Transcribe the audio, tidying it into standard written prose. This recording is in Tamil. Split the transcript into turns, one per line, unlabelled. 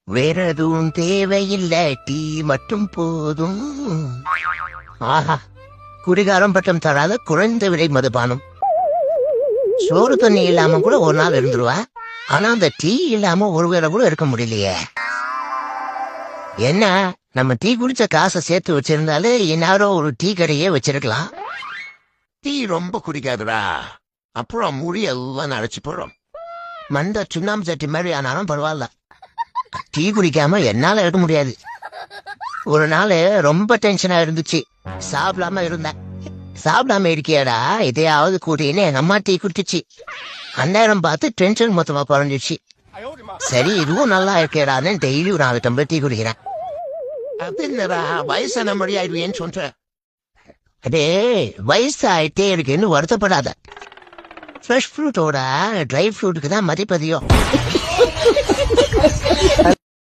வேற எதுவும் தேவையில்லை, டீ மட்டும் போதும். ஆஹா, குடிகாரம் பட்டம் தராத குறைந்த விலை மதுபானம். சோறு தண்ணி இல்லாம கூட ஒரு நாள் இருந்துருவா, ஆனா அந்த டீ இல்லாம ஒரு வேளை கூட இருக்க முடியலையே. என்ன, நம்ம டீ குடிச்ச காசை சேர்த்து வச்சிருந்தாலே இந்நேரம் ஒரு டீ கடையே வச்சிருக்கலாம். டீ ரொம்ப குடிக்காதுடா, அப்புறம் முடி எல்லாம் நரைச்சு போறோம். மண்ட சுண்ணாம்பு சட்டி மாதிரி ஆனாலும் பரவாயில்ல, டீ குடிக்காம என்னால இருக்க முடியாது. ஒரு நாள் ரொம்ப டென்ஷனா இருந்துச்சு, சாப்பிடாம இருந்தேன். சாப்பிடாம இருக்கியாடா, இதையாவது கூட்டின்னு எங்க அம்மா டீ குடிச்சிச்சு. அந்நேரம் பார்த்து டென்ஷன் மொத்தமா குறைஞ்சிச்சு. சரி, இதுவும் நல்லா இருக்கேடான்னு டெய்லி ஒரு 4 டம்ளர் டீ குடிக்கிறேன். அது இல்லடா, வயசான மொழி ஆயிடுவேன்னு சொல்ற. அடே, வயசு ஆயிட்டே இருக்குன்னு வருத்தப்படாத. ஃப்ரெஷ் ஃப்ரூட்டோட ட்ரை ஃப்ரூட்டுக்கு தான் மதிப்பதியம்.